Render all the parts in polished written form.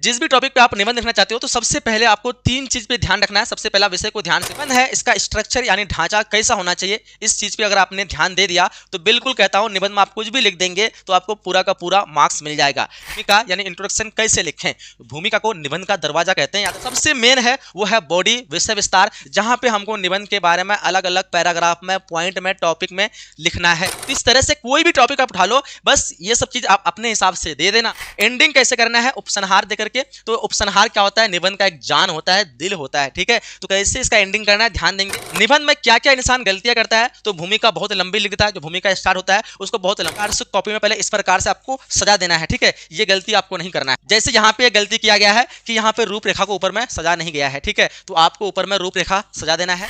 जिस भी टॉपिक पे आप निबंध लिखना चाहते हो तो सबसे पहले आपको तीन चीज पे ध्यान रखना है। सबसे पहला विषय को ध्यान से निबंध है, इसका स्ट्रक्चर यानी ढांचा कैसा होना चाहिए, इस चीज पे अगर आपने ध्यान दे दिया तो बिल्कुल कहता हूं निबंध में आप कुछ भी लिख देंगे तो आपको पूरा का पूरा मार्क्स मिल जाएगा। भूमिका यानी इंट्रोडक्शन कैसे लिखें, भूमिका को निबंध का दरवाजा कहते हैं। सबसे मेन है वो है बॉडी, विषय विस्तार, जहां पे हमको निबंध के बारे में अलग अलग पैराग्राफ में, पॉइंट में, टॉपिक में लिखना है। तो इस तरह से कोई भी टॉपिक आप उठा लो, बस ये सब चीज आप अपने हिसाब से दे देना। एंडिंग कैसे करना है, उपसंहार देकर के। तो उपसंहार क्या होता है, निबंध का एक जान होता है, दिल होता है, ठीक है। तो कैसे इसका एंडिंग करना है ध्यान देंगे। निबंध में क्या क्या इंसान गलतियां करता है, तो भूमिका बहुत लंबी लिखता है, जो भूमिका स्टार्ट होता है उसको बहुत लंबा कॉपी में पहले इस प्रकार से आपको सजा देना है, ठीक है। ये गलती आपको नहीं करना है। जैसे यहाँ पे गलती किया गया है कि यहाँ पे रूपरेखा को ऊपर में सजा नहीं गया है, ठीक है। तो आपको ऊपर में रूपरेखा सजा देना है।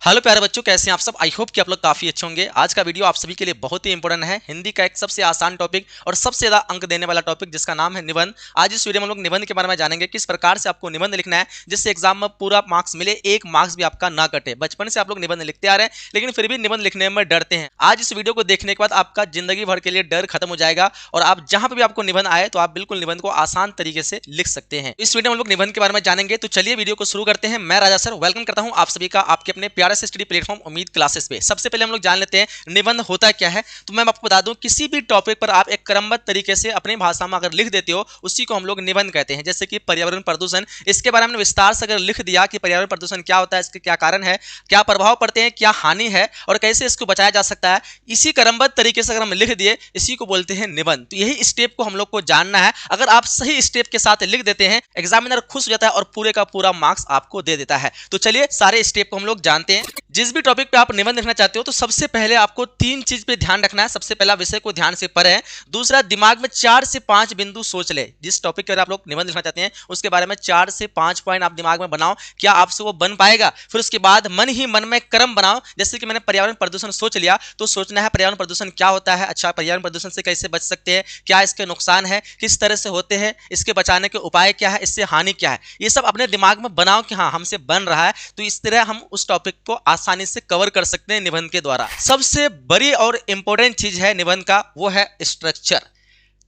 हेलो प्यारे बच्चों, कैसे हैं आप सब। आई होप कि आप लोग काफी अच्छे होंगे। आज का वीडियो आप सभी के लिए बहुत ही इंपॉर्टेंट है। हिंदी का एक सबसे आसान टॉपिक और सबसे ज्यादा अंक देने वाला टॉपिक, जिसका नाम है निबंध। आज इस वीडियो में हम लोग निबंध के बारे में जानेंगे, किस प्रकार से आपको निबंध लिखना है जिससे एग्जाम में पूरा मार्क्स मिले, एक मार्क्स भी आपका ना कटे। बचपन से आप लोग निबंध लिखते आ रहे हैं लेकिन फिर भी निबंध लिखने में डरते हैं। आज इस वीडियो को देखने के बाद आपका जिंदगी भर के लिए डर खत्म हो जाएगा और आप जहां पर भी आपको निबंध आए तो आप बिल्कुल निबंध को आसान तरीके से लिख सकते हैं। इस वीडियो में हम लोग निबंध के बारे में जानेंगे। तो चलिए वीडियो को शुरू करते हैं। मैं राजा सर वेलकम करता हूं आप सभी का आपके अपने प्यारे से स्टडी प्लेटफॉर्म उम्मीद क्लासेस पे। सबसे पहले हम लोग जान लेते हैं निबंध होता क्या है। तो मैं आपको बता दूं, किसी भी टॉपिक पर आप एक क्रमबद्ध तरीके से अपनी भाषा में अगर लिख देते हो, उसी को हम लोग निबंध कहते हैं। जैसे कि पर्यावरण प्रदूषण, इसके बारे में विस्तार से अगर लिख दिया कि पर्यावरण प्रदूषण क्या होता है, इसके क्या कारण है, क्या प्रभाव पड़ते हैं, क्या हानि है और कैसे इसको बचाया जा सकता है, इसी क्रमबद्ध तरीके से अगर हम लिख दिए, इसी को बोलते हैं निबंध। तो यही स्टेप को हम लोग को जानना है। अगर आप सही स्टेप के साथ लिख देते हैं, एग्जामिनर खुश हो जाता है और पूरे का पूरा मार्क्स आपको दे देता है। तो चलिए सारे स्टेप को हम लोग जानते हैं। जिस भी टॉपिक पे आप निबंध लिखना चाहते हो तो सबसे पहले आपको तीन चीज पे ध्यान रखना है। सबसे पहला विषय को ध्यान से पढ़ें। दूसरा, दिमाग में 4 से 5 बिंदु सोच ले। जिस टॉपिक पर आप लोग निबंध लिखना चाहते हैं उसके बारे में 4 से 5 पॉइंट आप दिमाग में बनाओ, क्या आपसे वो बन पाएगा। फिर उसके बाद मन ही मन में क्रम बनाओ। जैसे कि मैंने पर्यावरण प्रदूषण सोच लिया तो सोचना है पर्यावरण प्रदूषण क्या होता है, अच्छा पर्यावरण प्रदूषण से कैसे बच सकते हैं, क्या इसके नुकसान है, किस तरह से होते हैं, इसके बचाने के उपाय क्या है, इससे हानि क्या है। ये सब अपने दिमाग में बनाओ कि हाँ हमसे बन रहा है। तो इस तरह हम उस टॉपिक को आसानी से कवर कर सकते हैं निबंध के द्वारा। सबसे बड़ी और इंपॉर्टेंट चीज है निबंध का, वो है स्ट्रक्चर।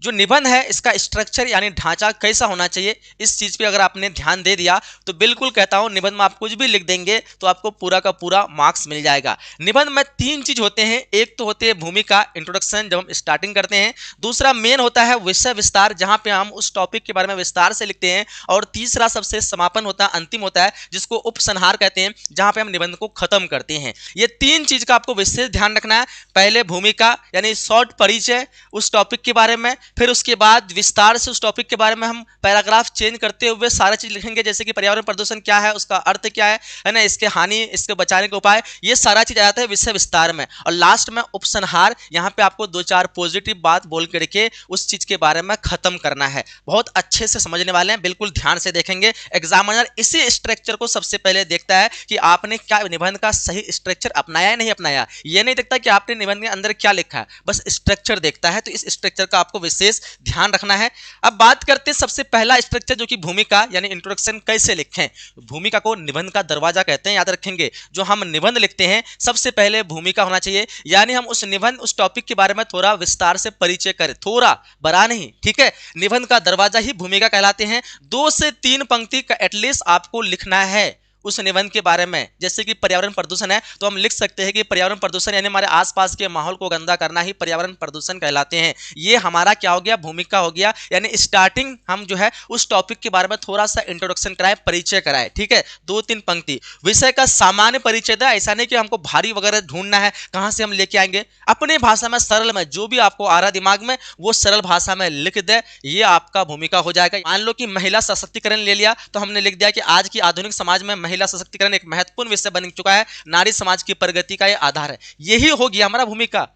जो निबंध है इसका स्ट्रक्चर यानी ढांचा कैसा होना चाहिए, इस चीज पे अगर आपने ध्यान दे दिया तो बिल्कुल कहता हूं निबंध में आप कुछ भी लिख देंगे तो आपको पूरा का पूरा मार्क्स मिल जाएगा। निबंध में 3 चीज होते हैं। एक तो होते हैं भूमिका, इंट्रोडक्शन, जब हम स्टार्टिंग करते हैं। दूसरा मेन होता है विषय विस्तार, जहां पे हम उस टॉपिक के बारे में विस्तार से लिखते हैं। और तीसरा सबसे समापन होता है, अंतिम होता है, जिसको उपसंहार कहते हैं, जहां पे हम निबंध को खत्म करते हैं। ये 3 चीज का आपको विशेष ध्यान रखना है। पहले भूमिका यानी शॉर्ट परिचय उस टॉपिक के बारे में, फिर उसके बाद विस्तार से उस टॉपिक के बारे में हम पैराग्राफ चेंज करते हुए सारा चीज लिखेंगे। जैसे कि पर्यावरण प्रदूषण क्या है, उसका अर्थ क्या है ना, इसके हानि, इसके बचाने के उपाय, ये सारा चीज आ जाता है विषय विस्तार में। और लास्ट में उपसंहार, यहाँ पे आपको 2-4 पॉजिटिव बात बोल करके उस चीज के बारे में खत्म करना है। बहुत अच्छे से समझने वाले हैं, बिल्कुल ध्यान से देखेंगे। एग्जामिनर इसी स्ट्रक्चर को सबसे पहले देखता है कि आपने क्या निबंध का सही स्ट्रक्चर अपनाया है नहीं अपनाया। ये नहीं देखता कि आपने निबंध के अंदर क्या लिखा है, बस स्ट्रक्चर देखता है। तो इस स्ट्रक्चर का आपको विशेष ध्यान रखना है। अब बात करते हैं सबसे पहला स्ट्रक्चर, जो कि भूमिका यानी इंट्रोडक्शन कैसे लिखें। भूमिका को निबंध का दरवाजा कहते हैं, याद रखेंगे। जो हम निबंध लिखते हैं सबसे पहले भूमिका होना चाहिए, यानी हम उस निबंध, उस टॉपिक के बारे में थोड़ा विस्तार से परिचय करें, थोड़ा बड़ा नहीं, ठीक है। निबंध का दरवाजा ही भूमिका कहलाते हैं। 2 से 3 पंक्ति का एटलीस्ट आपको लिखना है उस निबंध के बारे में। जैसे कि पर्यावरण प्रदूषण है तो हम लिख सकते हैं कि पर्यावरण प्रदूषण यानी हमारे आसपास के माहौल को गंदा करना ही पर्यावरण प्रदूषण कहलाते हैं। ये हमारा क्या हो गया, भूमिका हो गया। यानी स्टार्टिंग हम जो है उस टॉपिक के बारे में थोड़ा सा इंट्रोडक्शन कराए, परिचय कराए, ठीक है। 2-3 पंक्ति विषय का सामान्य परिचय दे। ऐसा नहीं कि हमको भारी वगैरह ढूंढना है, कहां से हम लेके आएंगे। अपने भाषा में सरल में जो भी आपको आ रहा दिमाग में वो सरल भाषा में लिख दे, ये आपका भूमिका हो जाएगा। मान लो कि महिला सशक्तिकरण ले लिया तो हमने लिख दिया कि आज की आधुनिक समाज में महिला सशक्तिकरण एक महत्वपूर्ण विषय बन चुका है, नारी समाज की प्रगति का यह आधार है। यही हो गया हमारा भूमिका।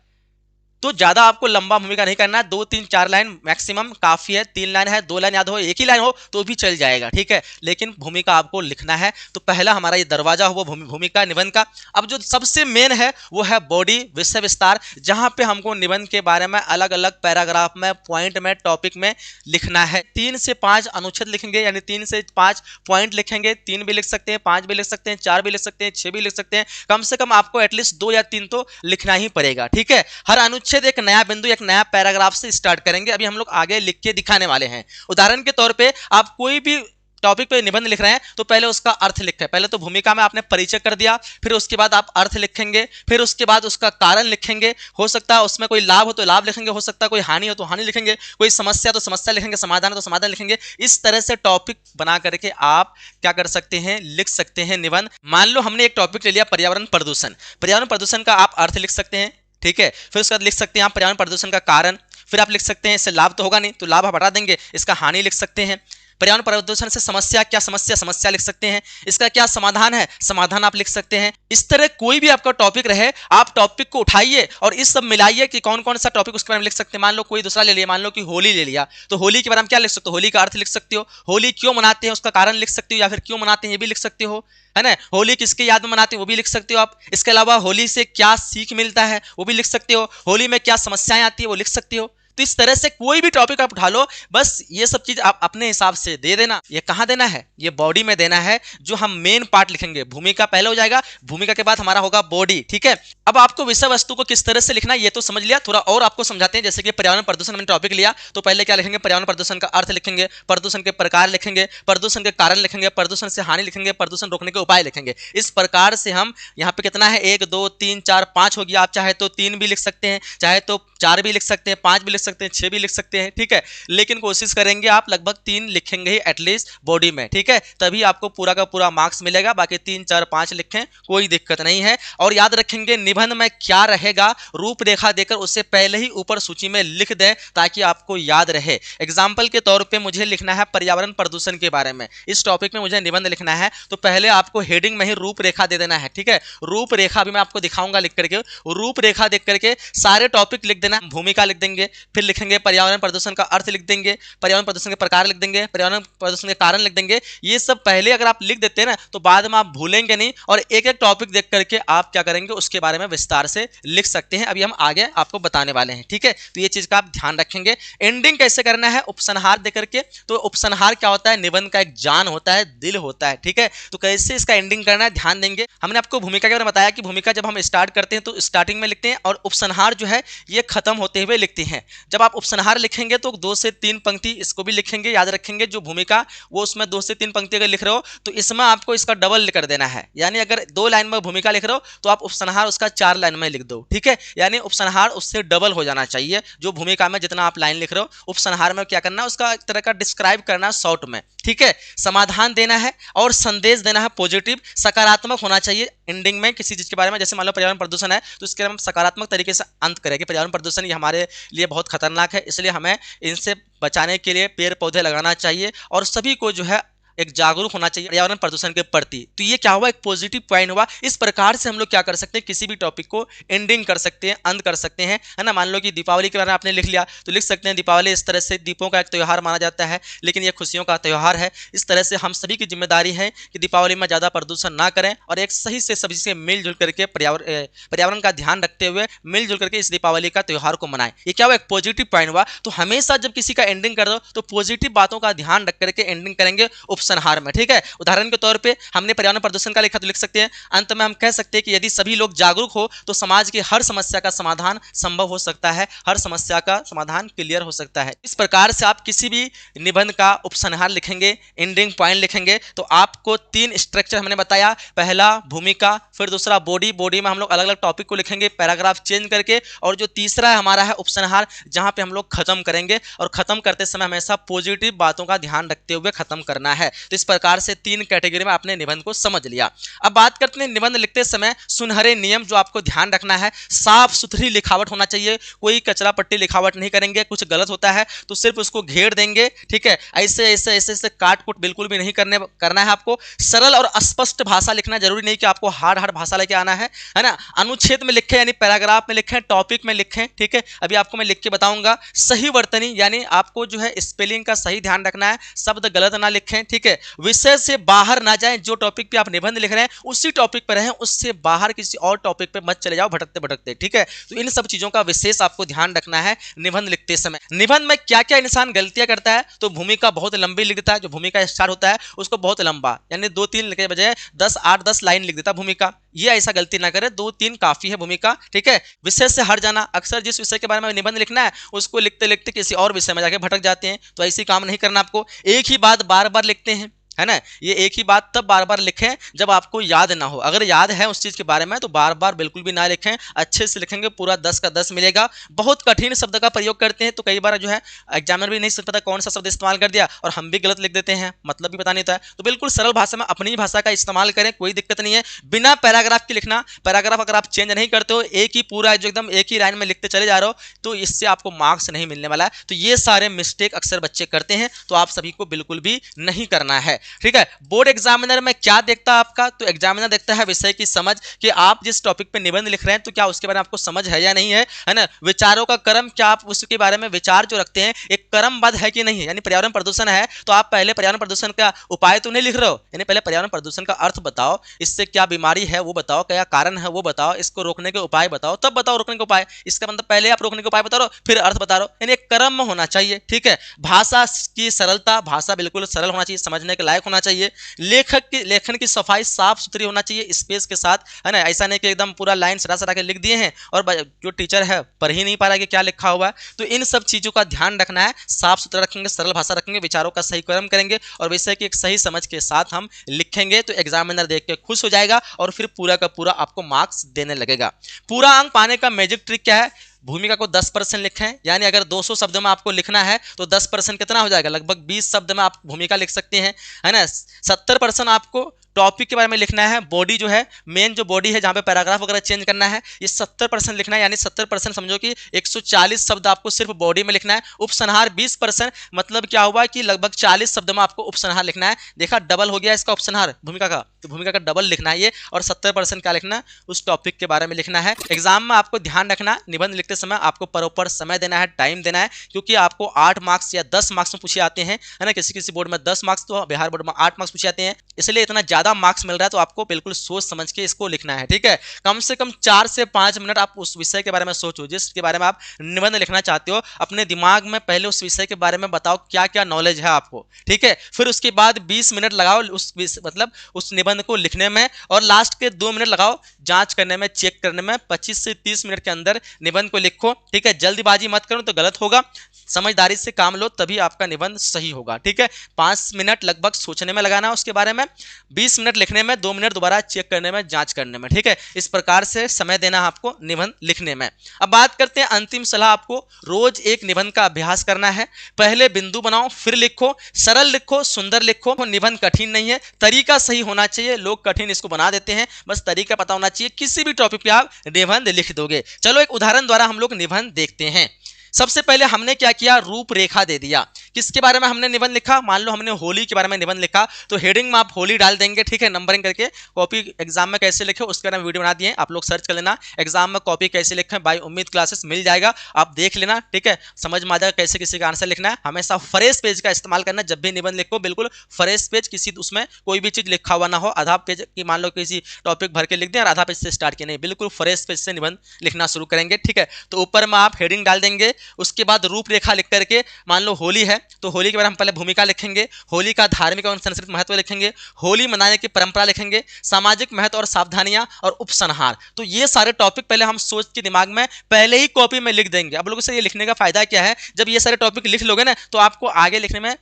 तो ज्यादा आपको लंबा भूमिका नहीं करना है, 2 3 4 लाइन मैक्सिमम काफी है। 3 लाइन है, 2 लाइन याद हो, एक ही लाइन हो तो भी चल जाएगा, ठीक है, लेकिन भूमिका आपको लिखना है। तो पहला हमारा ये दरवाजा हुआ भूमिका निबंध का। अब जो सबसे मेन है वो है बॉडी, विषय विस्तार, जहां पे हमको निबंध के बारे में अलग अलग पैराग्राफ में, पॉइंट में, टॉपिक में लिखना है। 3 से 5 अनुच्छेद लिखेंगे, यानी 3 से 5 पॉइंट लिखेंगे। 3 भी लिख सकते हैं, 5 भी लिख सकते हैं, 4 भी लिख सकते हैं, 6 भी लिख सकते हैं। कम से कम आपको एटलीस्ट 2 या 3 तो लिखना ही पड़ेगा, ठीक है। हर अनुच्छेद एक नया बिंदु, एक नया पैराग्राफ से स्टार्ट करेंगे। अभी हम लोग आगे लिख के दिखाने वाले हैं। उदाहरण के तौर पे आप कोई भी टॉपिक पे निबंध लिख रहे हैं तो पहले उसका अर्थ लिखें। पहले तो भूमिका में आपने परिचय कर दिया, फिर उसके बाद आप अर्थ लिखेंगे, फिर उसके बाद उसका कारण लिखेंगे। हो सकता है उसमें कोई लाभ हो तो लाभ लिखेंगे, हो सकता है कोई हानि हो तो हानि लिखेंगे, कोई समस्या तो समस्या लिखेंगे, समाधान तो समाधान लिखेंगे। इस तरह से टॉपिक बना करके आप क्या कर सकते हैं, लिख सकते हैं निबंध। मान लो हमने एक टॉपिक ले लिया पर्यावरण प्रदूषण। पर्यावरण प्रदूषण का आप अर्थ लिख सकते हैं, ठीक है। फिर उसके बाद लिख सकते हैं आप पर्यावरण प्रदूषण का कारण। फिर आप लिख सकते हैं इससे लाभ तो होगा नहीं तो लाभ आप हटा देंगे, इसका हानि लिख सकते हैं। पर्यावरण प्रदूषण से समस्या, क्या समस्या, समस्या लिख सकते हैं। इसका क्या समाधान है, समाधान आप लिख सकते हैं। इस तरह कोई भी आपका टॉपिक रहे, आप टॉपिक को उठाइए और इस सब मिलाइए कि कौन कौन सा टॉपिक उसके बारे में लिख सकते हैं। मान लो कोई दूसरा ले लिया, मान लो कि होली ले लिया, तो होली के बारे में क्या लिख सकते हो, होली का अर्थ लिख सकते हो। होली क्यों मनाते हैं उसका कारण लिख सकते हो, या फिर क्यों मनाते हैं ये भी लिख सकते हो, है ना। होली किसके याद में मनाते हो वो भी लिख सकते हो आप। इसके अलावा होली से क्या सीख मिलता है वो भी लिख सकते हो। होली में क्या समस्याएं आती है वो लिख सकते हो। तो इस तरह से कोई भी टॉपिक आप उठा लो, बस ये सब चीज आप अपने हिसाब से दे देना। ये कहां देना है, ये बॉडी में देना है। जो हम मेन पार्ट लिखेंगे, भूमिका पहले हो जाएगा, भूमिका के बाद हमारा होगा बॉडी, ठीक है। अब आपको विषय वस्तु को किस तरह से लिखना है ये तो समझ लिया, थोड़ा और आपको समझाते हैं। जैसे कि पर्यावरण प्रदूषण हमने टॉपिक लिया तो पहले क्या लिखेंगे, पर्यावरण प्रदूषण का अर्थ लिखेंगे, प्रदूषण के प्रकार लिखेंगे, प्रदूषण के कारण लिखेंगे, प्रदूषण से हानि लिखेंगे, प्रदूषण रोकने के उपाय लिखेंगे। इस प्रकार से हम यहाँ पे कितना है, 1 2 3 4 5 हो गया। आप चाहे तो 3 भी लिख सकते हैं, चाहे तो 4 भी लिख सकते हैं, 5 भी लिख सकते हैं, 6 भी लिख सकते हैं, ठीक है। लेकिन कोशिश करेंगे आप लगभग 3 लिखेंगे ही एटलीस्ट बॉडी में, ठीक है, तभी आपको पूरा का पूरा मार्क्स मिलेगा। बाकी 3 4 5 लिखें कोई दिक्कत नहीं है। और याद रखेंगे निबंध में क्या रहेगा, रूपरेखा देकर उससे पहले ही ऊपर सूची में लिख दें ताकि आपको याद रहे। एग्जाम्पल के तौर पर मुझे लिखना है पर्यावरण प्रदूषण के बारे में, इस टॉपिक में मुझे निबंध लिखना है, तो पहले आपको हेडिंग में ही रूपरेखा दे देना है, ठीक है। रूपरेखा भी मैं आपको दिखाऊंगा लिख करके, रूपरेखा देख करके सारे टॉपिक लिख देना। भूमिका लिख देंगे, फिर लिखेंगे पर्यावरण प्रदूषण का अर्थ लिख देंगे, पर्यावरण प्रदूषण के प्रकार लिख देंगे, पर्यावरण प्रदूषण के कारण लिख देंगे। ये सब पहले अगर आप लिख देते हैं ना तो बाद में आप भूलेंगे नहीं, और एक एक टॉपिक देख करके आप क्या करेंगे उसके बारे में विस्तार से लिख सकते हैं। अभी हम आगे आपको बताने वाले हैं, ठीक है। तो ये चीज का आप ध्यान रखेंगे। एंडिंग कैसे करना है, उपसंहार देकर के। तो उपसंहार क्या होता है, निबंध का एक जान होता है, दिल होता है, ठीक है। तो कैसे इसका एंडिंग करना है ध्यान देंगे। हमने आपको भूमिका के बारे में बताया कि भूमिका जब हम स्टार्ट करते हैं तो स्टार्टिंग में लिखते हैं, और उपसंहार जो है ये खत्म होते हुए लिखते हैं। जब आप उपसंहार लिखेंगे तो 2 से 3 पंक्ति इसको भी लिखेंगे। याद रखेंगे जो भूमिका वो उसमें 2 से 3 पंक्ति अगर लिख रहे हो तो इसमें आपको इसका डबल कर देना है। यानी अगर 2 लाइन में भूमिका लिख रहे हो तो आप उपसंहार उसका 4 लाइन में लिख दो, ठीक है। यानी उपसंहार उससे डबल हो जाना चाहिए। जो भूमिका में जितना आप लाइन लिख रहे हो, उपसंहार में क्या करना है उसका एक तरह का डिस्क्राइब करना शॉर्ट में, ठीक है। समाधान देना है और संदेश देना है, पॉजिटिव सकारात्मक होना चाहिए एंडिंग में किसी चीज के बारे में। जैसे मान लो पर्यावरण प्रदूषण है तो इसके हम सकारात्मक तरीके से अंत करेंगे। पर्यावरण प्रदूषण ये हमारे लिए बहुत खतरनाक है, इसलिए हमें इनसे बचाने के लिए पेड़ पौधे लगाना चाहिए और सभी को जो है एक जागरूक होना चाहिए पर्यावरण प्रदूषण के प्रति। तो ये क्या हुआ, एक पॉजिटिव पॉइंट हुआ। इस प्रकार से हम लोग क्या कर सकते हैं, किसी भी टॉपिक को एंडिंग कर सकते हैं, अंत कर सकते हैं, है ना। मान लो कि दीपावली के बारे में आपने लिख लिया तो लिख सकते हैं दीपावली इस तरह से दीपों का एक त्यौहार माना जाता है, लेकिन ये खुशियों का त्यौहार है। इस तरह से हम सभी की जिम्मेदारी है कि दीपावली में ज़्यादा प्रदूषण ना करें और एक सही से सभी से मिलजुल करके पर्यावरण का ध्यान रखते हुए मिलजुल करके इस दीपावली का त्यौहार को मनाएं। ये क्या हुआ, एक पॉजिटिव पॉइंट हुआ। तो हमेशा जब किसी का एंडिंग कर दो तो पॉजिटिव बातों का ध्यान रख करके एंडिंग करेंगे उपसंहार में, ठीक है। उदाहरण के तौर पे हमने पर्यावरण प्रदूषण का लिखा तो लिख सकते हैं अंत में हम कह सकते हैं कि यदि सभी लोग जागरूक हो तो समाज की हर समस्या का समाधान संभव हो सकता है, हर समस्या का समाधान क्लियर हो सकता है। इस प्रकार से आप किसी भी निबंध का उपसंहार लिखेंगे, एंडिंग पॉइंट लिखेंगे तो आपको 3 स्ट्रक्चर हमने बताया। पहला भूमिका, फिर दूसरा बॉडी, बॉडी में हम लोग अलग अलग टॉपिक को लिखेंगे पैराग्राफ चेंज करके, और जो तीसरा है हमारा है उपसंहार जहां पे हम लोग खत्म करेंगे। और खत्म करते समय हमेशा पॉजिटिव बातों का ध्यान रखते हुए खत्म करना है। तो इस प्रकार से 3 कैटेगरी में आपने निबंध को समझ लिया। अब बात करते हैं निबंध लिखते समय सुनहरे नियम जो आपको ध्यान रखना है। साफ सुथरी लिखावट होना चाहिए, कोई कचरा पट्टी लिखावट नहीं करेंगे, कुछ गलत होता है तो सिर्फ उसको घेर देंगे, ठीक है। ऐसे ऐसे ऐसे ऐसे काट कूट बिल्कुल भी नहीं करना है आपको। सरल और स्पष्ट भाषा लिखना, जरूरी नहीं कि आपको हार्ड हार्ड भाषा लेके आना है ना। अनुच्छेद में लिखें यानी पैराग्राफ में लिखें, टॉपिक में लिखें, ठीक है। अभी आपको मैं लिख के बताऊंगा। सही वर्तनी यानी आपको जो है स्पेलिंग का सही ध्यान रखना है, शब्द गलत ना लिखें, ठीक है। विषय से बाहर ना जाएं, जो टॉपिक पे आप निबंध लिख रहे हैं उसी टॉपिक पर रहें, उससे बाहर किसी और टॉपिक पे मत चले जाओ भटकते भटकते, ठीक है। तो इन सब चीजों का विशेष आपको ध्यान रखना है निबंध लिखते समय। निबंध में क्या क्या इंसान गलतियां करता है, तो भूमिका बहुत लंबी लिख देता है, जो भूमिका स्टार्ट होता है उसको बहुत लंबा यानी 2-3 लिखने के बजाय 10-8-10 लाइन लिख देता भूमिका। ये ऐसा गलती ना करे, 2-3 काफी है भूमिका, ठीक है। विषय से हट जाना, अक्सर जिस विषय के बारे में निबंध लिखना है उसको लिखते लिखते किसी और विषय में जाके भटक जाते हैं, तो ऐसी काम नहीं करना आपको। एक ही बात बार बार लिखते हैं, है ना। ये एक ही बात तब बार बार लिखें जब आपको याद ना हो। अगर याद है उस चीज के बारे में तो बार बार बिल्कुल भी ना लिखें, अच्छे से लिखेंगे पूरा 10 का 10 मिलेगा। बहुत कठिन शब्द का प्रयोग करते हैं तो कई बार जो है एग्जामिनर भी नहीं पता कौन सा शब्द इस्तेमाल कर दिया और हम भी गलत लिख देते हैं, मतलब भी पता नहीं होता है। तो बिल्कुल सरल भाषा में अपनी भाषा का इस्तेमाल करें, कोई दिक्कत नहीं है। बिना पैराग्राफ के लिखना, पैराग्राफ अगर आप चेंज नहीं करते हो, एक ही पूरा जो एकदम एक ही लाइन में लिखते चले जा रहे हो तो इससे आपको मार्क्स नहीं मिलने वाला है। तो ये सारे मिस्टेक अक्सर बच्चे करते हैं, तो आप सभी को बिल्कुल भी नहीं करना है, ठीक है। बोर्ड एग्जामिनर में क्या देखता है आपका, तो एग्जामिनर देखता है विषय की समझ कि आप जिस टॉपिक पे निबंध लिख रहे हैं तो क्या उसके बारे में आपको समझ है या नहीं है ना। विचारों का क्रम, क्या आप उसके बारे में विचार जो रखते हैं एक क्रमबद्ध है कि नहीं है। यानी पर्यावरण प्रदूषण है तो आप पहले पर्यावरण प्रदूषण का उपाय तो नहीं लिख रहे हो, यानी पहले पर्यावरण प्रदूषण का अर्थ बताओ, इससे क्या बीमारी है वो बताओ, क्या कारण है वो बताओ, इसको रोकने के उपाय बताओ, तब बताओ रोकने के उपाय। इसका मतलब पहले आप रोकने के उपाय बता रहे हो फिर अर्थ बता रहे हो, यानी एक क्रम होना चाहिए, ठीक है। भाषा की सरलता, भाषा बिल्कुल सरल होना चाहिए, समझने के लायक होना चाहिए। लेखन की सफाई साफ सुथरी होना चाहिए स्पेस के साथ, है ना। ऐसा नहीं कि एकदम पूरा लाइन सरा के लिख दिए हैं और जो टीचर है पढ़ ही नहीं पा रहा है कि क्या लिखा हुआ है। तो इन सब चीजों का ध्यान रखना है, साफ सुथरा रखेंगे, सरल भाषा रखेंगे, विचारों का सही क्रम करेंगे और विषय की एक सही समझ के साथ हम लिखेंगे तो एग्जामिनर देख के खुश हो जाएगा और फिर पूरा का पूरा आपको मार्क्स देने लगेगा। पूरा अंक पाने का मैजिक ट्रिक क्या है, भूमिका को 10% लिखें, यानी अगर 200 शब्दों में आपको लिखना है तो 10% कितना हो जाएगा, लगभग 20 शब्द में आप भूमिका लिख सकते हैं, है ना। 70% आपको टॉपिक के बारे में लिखना है, बॉडी जो है मेन जो बॉडी है जहां पे पैराग्राफ वगैरह चेंज करना है ये 70% लिखना है, यानी 70% समझो कि 140 शब्द आपको सिर्फ बॉडी में लिखना है। उपसंहार 20%, मतलब क्या हुआ कि लगभग 40 शब्द में आपको उपसंहार लिखना है। देखा डबल हो गया इसका उपसंहार भूमिका का, तो भूमिका का डबल लिखना है ये, और 70% क्या लिखना है उस टॉपिक के बारे में लिखना है। एग्जाम में आपको ध्यान रखना निबंध लिखते समय आपको प्रॉपर समय देना है, टाइम देना है, क्योंकि आपको 8 मार्क्स या 10 मार्क्स में पूछे आते हैं, है ना। किसी किसी बोर्ड में 10 मार्क्स तो बिहार बोर्ड में 8 मार्क्स पूछे आते हैं, इसलिए इतना ज्यादा मार्क्स मिल रहा है तो आपको बिल्कुल सोच समझ के इसको लिखना है, ठीक है। कम से कम 4 से 5 मिनट आप उस विषय के बारे में सोचो जिसके बारे में आप निबंध लिखना चाहते हो। अपने दिमाग में पहले उस विषय के बारे में बताओ क्या क्या नॉलेज है आपको, ठीक है। फिर उसके बाद 20 मिनट लगाओ उस निबंध को लिखने में, और लास्ट के 2 मिनट लगाओ जांच करने में, चेक करने में। 25 से 30 मिनट के अंदर निबंध को लिखो, ठीक है। जल्दबाजी मत करो तो गलत होगा, समझदारी से काम लो तभी आपका निबंध सही होगा, ठीक है। 5 मिनट लगभग सोचने में लगाना है उसके बारे में, 20 मिनट लिखने में, 2 मिनट दोबारा चेक करने में, जांच करने में, ठीक है। इस प्रकार से समय देना है आपको निबंध लिखने में। अब बात करते हैं अंतिम सलाह, आपको रोज एक निबंध का अभ्यास करना है। पहले बिंदु बनाओ फिर लिखो, सरल लिखो, सुंदर लिखो। निबंध कठिन नहीं है, तरीका सही होना चाहिए। लोग कठिन इसको बना देते हैं, बस तरीका पता होना चाहिए, किसी भी टॉपिक पे आप निबंध लिख दोगे। चलो एक उदाहरण द्वारा हम लोग निबंध देखते हैं। सबसे पहले हमने क्या किया, रूपरेखा दे दिया। किसके बारे में हमने निबंध लिखा, मान लो हमने होली के बारे में निबंध लिखा तो हेडिंग में आप होली डाल देंगे, ठीक है, नंबरिंग करके। कॉपी एग्जाम में कैसे लिखे उसके बारे में वीडियो बना दिए, आप लोग सर्च कर लेना। एग्जाम में कॉपी कैसे लिखें बाय उम्मीद क्लासेस मिल जाएगा, आप देख लेना, ठीक है। समझ में आ जाएगा कैसे किसी का आंसर लिखना है। हमेशा फ्रेश पेज का इस्तेमाल करना, जब भी निबंध लिखो बिल्कुल फ्रेश पेज, किसी उसमें कोई भी चीज लिखा हुआ ना हो। आधा पेज की मान लो किसी टॉपिक भर के लिख दें और आधा पेज से स्टार्ट किए, नहीं, बिल्कुल फ्रेश पेज से निबंध लिखना शुरू करेंगे, ठीक है। तो ऊपर में आप हेडिंग डाल देंगे, उसके बाद रूपरेखा लिख करके, मान लो होली है तो होली के बारे में पहले भूमिका लिखेंगे, होली का धार्मिक और सांस्कृतिक महत्व लिखेंगे, होली मनाने की परंपरा लिखेंगे, सामाजिक महत्व और सावधानियां और उपसंहार। तो ये सारे टॉपिक पहले हम सोच के दिमाग में पहले ही कॉपी में लिख देंगे। अब लोगों से ये लिखने का फायदा क्या है, जब ये सारे टॉपिक लिख लोगे ना तो आपको आगे लिखने में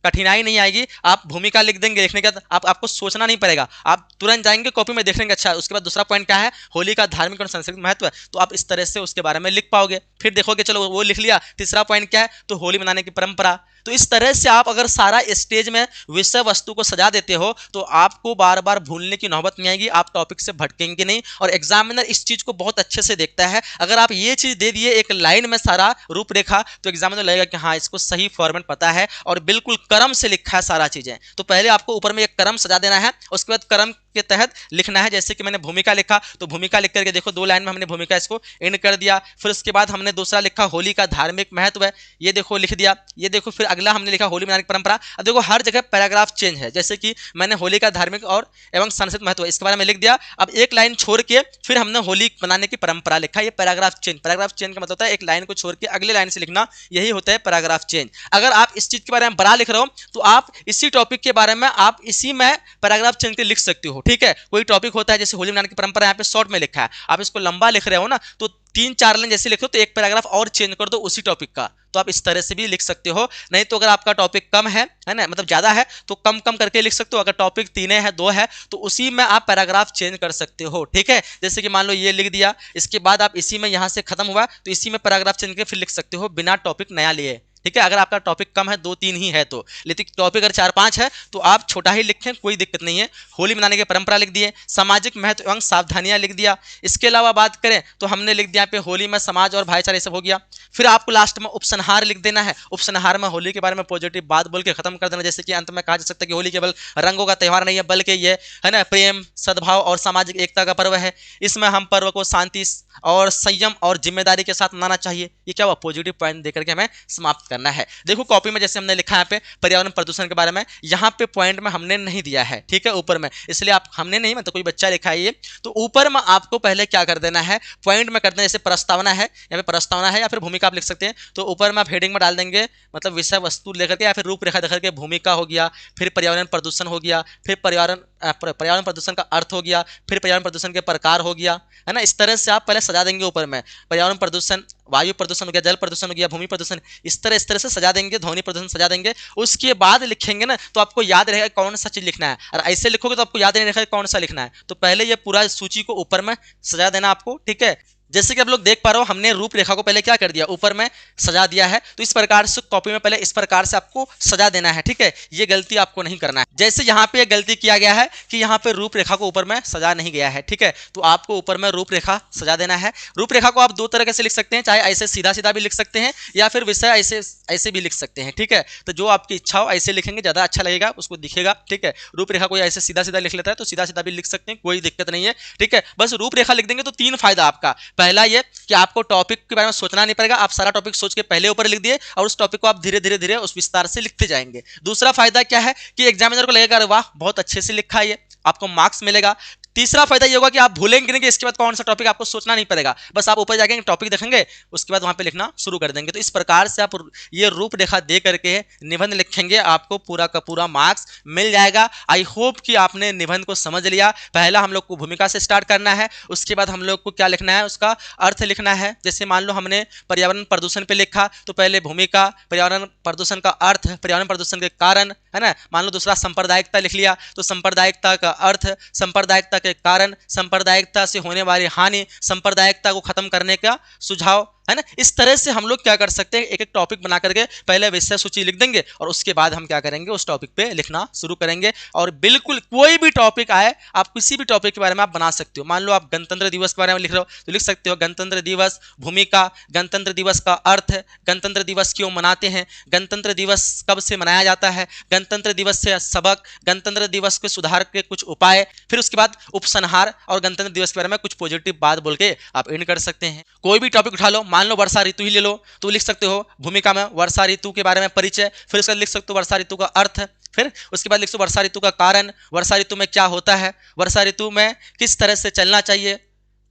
कठिनाई नहीं आएगी। आप भूमिका लिख देंगे, लिखने के बाद आपको सोचना नहीं पड़ेगा, आप तुरंत जाएंगे कॉपी में देख लेंगे, अच्छा उसके बाद दूसरा पॉइंट क्या है, होली का धार्मिक और सांस्कृतिक महत्व, तो आप इस तरह से उसके बारे में लिख पाओगे। फिर देखोगे चलो वो लिख लिया, तीसरा पॉइंट क्या है, तो होली मनाने की परंपरा, तो इस तरह से आप अगर सारा स्टेज में विषय वस्तु को सजा देते हो तो आपको बार बार भूलने की नौबत नहीं आएगी, आप टॉपिक से भटकेंगे नहीं और एग्जामिनर इस चीज को बहुत अच्छे से देखता है। अगर आप ये चीज दे दिए एक लाइन में सारा रूपरेखा, तो एग्जामिनर लगेगा कि हाँ इसको सही फॉर्मेट पता है और बिल्कुल क्रम से लिखा है सारा चीजें। तो पहले आपको ऊपर में एक क्रम सजा देना है, उसके बाद क्रम के तहत लिखना है। जैसे कि मैंने भूमिका लिखा तो भूमिका लिख करके देखो 2 लाइन में हमने भूमिका इसको एंड कर दिया। फिर उसके बाद हमने दूसरा लिखा होली का धार्मिक महत्व है, ये देखो लिख दिया। ये देखो फिर अगला हमने लिखा होली मनाने की परंपरा। अब देखो हर जगह पैराग्राफ चेंज है, जैसे कि मैंने होली का धार्मिक और एवं सांस्कृतिक महत्व इसके बारे में लिख दिया। अब एक लाइन छोड़ के फिर हमने होली मनाने की परंपरा लिखा, ये पैराग्राफ चेंज। पैराग्राफ चेंज का मतलब होता है एक लाइन को छोड़ के अगले लाइन से लिखना, यही होता है पैराग्राफ चेंज। अगर आप इस चीज के बारे में बड़ा लिख रहे हो तो आप इसी टॉपिक के बारे में आप इसी में पैराग्राफ चेंज के लिख सकते हो, ठीक है। कोई टॉपिक होता है जैसे होली मनाने की परंपरा, यहाँ पे शॉर्ट में लिखा है, आप इसको लंबा लिख रहे हो ना, तो 3-4 लाइन जैसे लिखो तो एक पैराग्राफ और चेंज कर दो उसी टॉपिक का, तो आप इस तरह से भी लिख सकते हो। नहीं तो अगर आपका टॉपिक कम है ना, मतलब ज्यादा है, तो कम कम करके लिख सकते हो। अगर टॉपिक 3 है 2 है तो उसी में आप पैराग्राफ चेंज कर सकते हो, ठीक है। जैसे कि मान लो ये लिख दिया, इसके बाद आप इसी में यहां से खत्म हुआ तो इसी में पैराग्राफ चेंज करके फिर लिख सकते हो बिना टॉपिक नया लिए, ठीक है। अगर आपका टॉपिक कम है 2-3 ही है तो, लेकिन टॉपिक अगर 4-5 है तो आप छोटा ही लिखें, कोई दिक्कत नहीं है। होली मनाने की परंपरा लिख दिए, सामाजिक महत्व एवं सावधानियां लिख दिया। इसके अलावा बात करें तो हमने लिख दिया पे होली में समाज और भाईचारा सब हो गया। फिर आपको लास्ट में उपसंहार लिख देना है। उपसंहार में होली के बारे में पॉजिटिव बात बोल के खत्म कर देना। जैसे कि अंत में कहा जा सकता है कि होली केवल रंगों का त्यौहार नहीं है बल्कि ये है ना प्रेम, सद्भाव और सामाजिक एकता का पर्व है। इसमें हम पर्व को शांति और संयम और जिम्मेदारी के साथ मनाना चाहिए। ये क्या हुआ, पॉजिटिव पॉइंट देकर के हमें समाप्त करना है। देखो कॉपी में जैसे हमने लिखा है पे पर्यावरण प्रदूषण के बारे में, यहाँ पे पॉइंट में हमने नहीं दिया है, ठीक है, ऊपर में, इसलिए आप हमने नहीं, मतलब कोई बच्चा लिखा है ये, तो ऊपर में आपको पहले क्या कर देना है, पॉइंट में कर देना। जैसे प्रस्तावना है, यहाँ पे प्रस्तावना है या फिर भूमिका आप लिख सकते हैं, तो ऊपर में आप हेडिंग में डाल देंगे, मतलब विषय वस्तु लेकर के या फिर रूपरेखा देकर के भूमिका हो गया, फिर पर्यावरण प्रदूषण हो गया, फिर पर्यावरण प्रदूषण का अर्थ हो गया, फिर पर्यावरण प्रदूषण के प्रकार हो गया, है ना। इस तरह से आप पहले सजा देंगे ऊपर में, पर्यावरण प्रदूषण, वायु प्रदूषण हो गया, जल प्रदूषण हो गया, भूमि प्रदूषण, इस तरह से सजा देंगे, ध्वनि प्रदूषण सजा देंगे। उसके बाद लिखेंगे ना तो आपको याद रहेगा कौन सा चीज लिखना है, और ऐसे लिखोगे तो आपको याद नहीं रहेगा कौन सा लिखना है। तो पहले ये पूरा सूची को ऊपर में सजा देना आपको, ठीक है। जैसे कि आप लोग देख पा रहे हो हमने रूपरेखा को पहले क्या कर दिया, ऊपर में सजा दिया है। तो इस प्रकार से कॉपी में पहले इस प्रकार से आपको सजा देना है, ठीक है। ये गलती आपको नहीं करना है। जैसे यहाँ पे गलती किया गया है कि यहाँ पे रूपरेखा को ऊपर में सजा नहीं गया है, ठीक है, तो आपको ऊपर में रूपरेखा सजा देना है। रूपरेखा को आप 2 तरह से लिख सकते हैं, चाहे ऐसे सीधा सीधा भी लिख सकते हैं या फिर विषय ऐसे ऐसे भी लिख सकते हैं, ठीक है। तो जो आपकी इच्छा हो ऐसे लिखेंगे, ज्यादा अच्छा लगेगा, उसको दिखेगा, ठीक है। रूपरेखा कोई ऐसे सीधा सीधा लिख लेता है तो सीधा सीधा भी लिख सकते हैं, कोई दिक्कत नहीं है, ठीक है। बस रूपरेखा लिख देंगे तो 3 फायदा आपका। पहला ये कि आपको टॉपिक के बारे में सोचना नहीं पड़ेगा, आप सारा टॉपिक सोच के पहले ऊपर लिख दिए और उस टॉपिक को आप धीरे धीरे उस विस्तार से लिखते जाएंगे। दूसरा फायदा क्या है कि एग्जामिनर को लगेगा अरे वाह बहुत अच्छे से लिखा है, ये आपको मार्क्स मिलेगा। तीसरा फायदा ये होगा कि आप भूलेंगे नहीं कि इसके बाद कौन सा टॉपिक, आपको सोचना नहीं पड़ेगा, बस आप ऊपर जाके टॉपिक देखेंगे उसके बाद वहां पे लिखना शुरू कर देंगे। तो इस प्रकार से आप ये रूपरेखा दे करके निबंध लिखेंगे, आपको पूरा का पूरा मार्क्स मिल जाएगा। आई होप कि आपने निबंध को समझ लिया। पहला हम लोग को भूमिका से स्टार्ट करना है, उसके बाद हम लोग को क्या लिखना है, उसका अर्थ लिखना है। जैसे मान लो हमने पर्यावरण प्रदूषण पे लिखा तो पहले भूमिका, पर्यावरण प्रदूषण का अर्थ, पर्यावरण प्रदूषण के कारण, है ना। मान लो दूसरा सांप्रदायिकता लिख लिया तो सांप्रदायिकता का अर्थ, सांप्रदायिकता के कारण, सांप्रदायिकता से होने वाली हानि, सांप्रदायिकता को खत्म करने का सुझाव, है ना। इस तरह से हम लोग क्या कर सकते हैं, एक एक टॉपिक बना करके पहले विषय सूची लिख देंगे और उसके बाद हम क्या करेंगे, उस टॉपिक पे लिखना शुरू करेंगे। और बिल्कुल कोई भी टॉपिक आए, आप किसी भी टॉपिक के बारे में आप बना सकते हो। मान लो आप गणतंत्र दिवस के बारे में लिख रहे हो तो लिख सकते हो गणतंत्र दिवस, भूमिका, गणतंत्र दिवस का अर्थ, गणतंत्र दिवस क्यों मनाते हैं, गणतंत्र दिवस कब से मनाया जाता है, गणतंत्र दिवस से सबक, गणतंत्र दिवस के सुधार के कुछ उपाय, फिर उसके बाद उपसंहार और गणतंत्र दिवस के बारे में कुछ पॉजिटिव बात बोल के आप एंड कर सकते हैं। कोई भी टॉपिक उठा लो, मान लो वर्षा ऋतु ही ले लो तो लिख सकते हो भूमिका में वर्षा ऋतु के बारे में परिचय, फिर उसके बाद लिख सकते हो वर्षा ऋतु का अर्थ, फिर उसके बाद लिख सकते हो वर्षा ऋतु का कारण, वर्षा ऋतु में क्या होता है, वर्षा ऋतु में किस तरह से चलना चाहिए,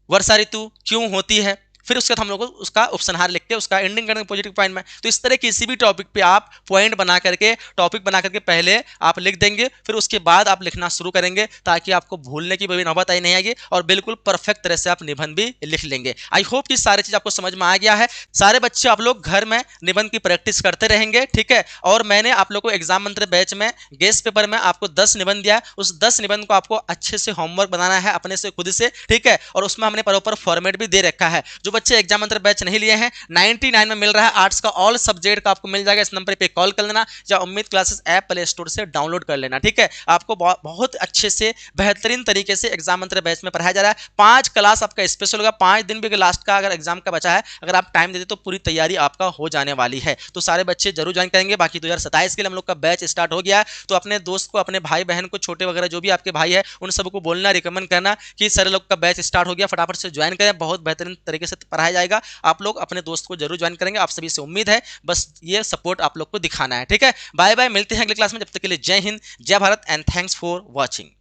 वर्षा ऋतु क्यों होती है, फिर उसके बाद हम लोग उसका उपसंहार लिख के उसका एंडिंग करेंगे पॉजिटिव पॉइंट में। तो इस तरह किसी भी टॉपिक पे आप पॉइंट बना करके, टॉपिक बना करके पहले आप लिख देंगे, फिर उसके बाद आप लिखना शुरू करेंगे ताकि आपको भूलने की भी नौबत आई नहीं आएगी और बिल्कुल परफेक्ट तरह से आप निबंध भी लिख लेंगे। आई होप कि सारी चीज आपको समझ में आ गया है। सारे बच्चे आप लोग घर में निबंध की प्रैक्टिस करते रहेंगे, ठीक है। और मैंने आप लोग को एग्जाम मंत्र बैच में गेस्ट पेपर में आपको 10 निबंध दिया है, उस 10 निबंध को आपको अच्छे से होमवर्क बनाना है अपने से खुद से, ठीक है। और उसमें हमने प्रॉपर फॉर्मेट भी दे रखा है। जो बच्चे एग्जाम मंत्र बैच नहीं लिए हैं, 99 में मिल रहा है, आर्ट्स का ऑल सब्जेक्ट का आपको मिल जाएगा। इस नंबर पे कॉल कर लेना या उम्मीद क्लासेस ऐप प्ले स्टोर से डाउनलोड कर लेना, ठीक है। आपको बहुत अच्छे से बेहतरीन तरीके से एग्जाम मंत्र बैच में पढ़ाया जा रहा है। 5 क्लास आपका स्पेशल होगा, 5 दिन भी लास्ट का अगर एग्जाम का बचा है, अगर आप टाइम दे दे तो पूरी तैयारी आपका हो जाने वाली है। तो सारे बच्चे जरूर ज्वाइन करेंगे। बाकी 2027 के लिए हम लोग का बैच स्टार्ट हो गया है, तो अपने दोस्त को, अपने भाई बहन को, छोटे वगैरह जो भी आपके भाई है, उन सबको बोलना, रिकमेंड करना कि सर लोग का बैच स्टार्ट हो गया, फटाफट से ज्वाइन करें, बहुत बेहतरीन तरीके से पढ़ाया जाएगा। आप लोग अपने दोस्त को जरूर ज्वाइन करेंगे, आप सभी से उम्मीद है, बस ये सपोर्ट आप लोग को दिखाना है, ठीक है। बाय बाय, मिलते हैं अगले क्लास में, जब तक के लिए जय हिंद, जय Bharat and thanks for watching.